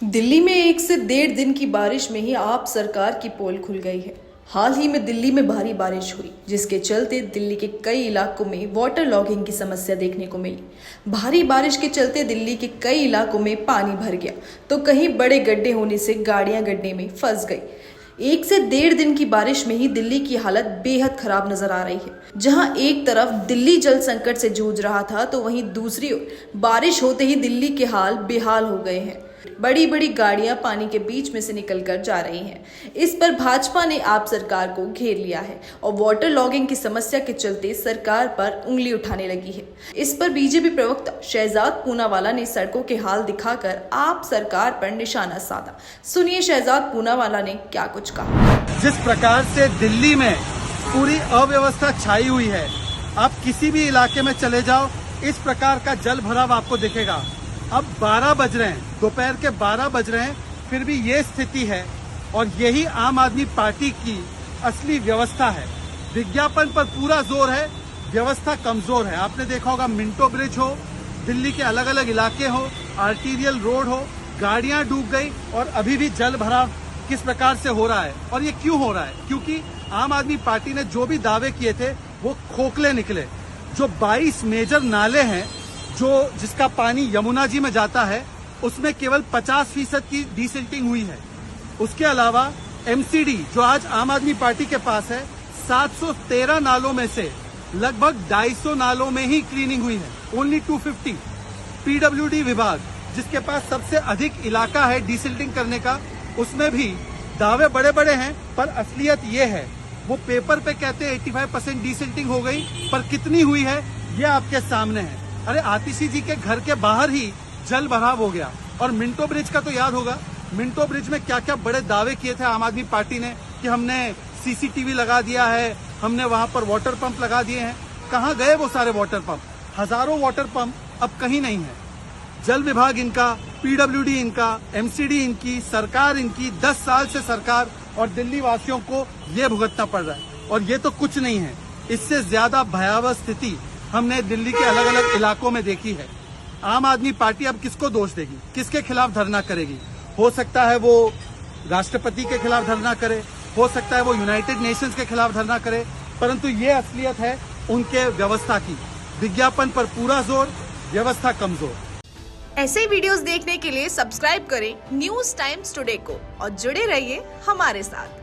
दिल्ली में 1 से 1.5 दिन की बारिश में ही आप सरकार की पोल खुल गई है। हाल ही में दिल्ली में भारी बारिश हुई, जिसके चलते दिल्ली के कई इलाकों में वाटर लॉगिंग की समस्या देखने को मिली। भारी बारिश के चलते दिल्ली के कई इलाकों में पानी भर गया, तो कहीं बड़े गड्ढे होने से गाड़ियां गड्ढे में फंस गई। 1 से 1.5 दिन की बारिश में ही दिल्ली की हालत बेहद खराब नजर आ रही है। जहां एक तरफ दिल्ली जल संकट से जूझ रहा था, तो वहीं दूसरी ओर बारिश होते ही दिल्ली के हाल बेहाल हो गए हैं। बड़ी बड़ी गाड़ियां पानी के बीच में से निकलकर जा रही हैं। इस पर भाजपा ने आप सरकार को घेर लिया है और वाटर लॉगिंग की समस्या के चलते सरकार पर उंगली उठाने लगी है। इस पर बीजेपी प्रवक्ता शहजाद पूनावाला ने सड़कों के हाल दिखाकर आप सरकार पर निशाना साधा। सुनिए शहजाद पूनावाला ने क्या कुछ कहा। जिस प्रकार से दिल्ली में पूरी अव्यवस्था छाई हुई है, आप किसी भी इलाके में चले जाओ, इस प्रकार का जल भराव आपको दिखेगा। अब 12 बज रहे हैं, दोपहर के 12 बज रहे हैं, फिर भी ये स्थिति है और यही आम आदमी पार्टी की असली व्यवस्था है। विज्ञापन पर पूरा जोर है, व्यवस्था कमजोर है। आपने देखा होगा, मिंटो ब्रिज हो, दिल्ली के अलग अलग इलाके हो, आर्टीरियल रोड हो, गाड़ियां डूब गई और अभी भी जल भराव किस प्रकार से हो रहा है। और ये क्यों हो रहा है? क्योंकि आम आदमी पार्टी ने जो भी दावे किए थे वो खोखले निकले। जो 22 मेजर नाले हैं, जिसका पानी यमुना जी में जाता है, उसमें केवल 50% की डिसिल्टिंग हुई है। उसके अलावा एमसीडी जो आज आम आदमी पार्टी के पास है, 713 नालों में से लगभग 250 नालों में ही क्लीनिंग हुई है, ओनली 250। पीडब्ल्यूडी विभाग जिसके पास सबसे अधिक इलाका है डिसिल्टिंग करने का, उसमें भी दावे बड़े बड़े हैं, पर असलियत ये है, वो पेपर पे कहते हैं 85% डिसिल्टिंग हो गई, पर कितनी हुई है ये आपके सामने है। अरे आतिशी जी के घर के बाहर ही जल भराव हो गया। और मिंटो ब्रिज का तो याद होगा, मिंटो ब्रिज में क्या क्या बड़े दावे किए थे आम आदमी पार्टी ने कि हमने सीसीटीवी लगा दिया है, हमने वहां पर वाटर पंप लगा दिए हैं। कहाँ गए वो सारे वाटर पंप? हजारों वाटर पंप अब कहीं नहीं है। जल विभाग इनका, पीडब्ल्यूडी इनका, एमसीडी इनकी, सरकार इनकी, 10 साल से सरकार और दिल्ली वासियों को ये भुगतना पड़ रहा है। और ये तो कुछ नहीं है, इससे ज्यादा भयावह स्थिति हमने दिल्ली के अलग अलग इलाकों में देखी है। आम आदमी पार्टी अब किसको दोष देगी, किसके खिलाफ धरना करेगी? हो सकता है वो राष्ट्रपति के खिलाफ धरना करे, हो सकता है वो यूनाइटेड नेशंस के खिलाफ धरना करे, परंतु ये असलियत है उनके व्यवस्था की। विज्ञापन पर पूरा जोर, व्यवस्था कमजोर। ऐसे वीडियोस देखने के लिए सब्सक्राइब करें न्यूज़ टाइम्स टुडे को और जुड़े रहिए हमारे साथ।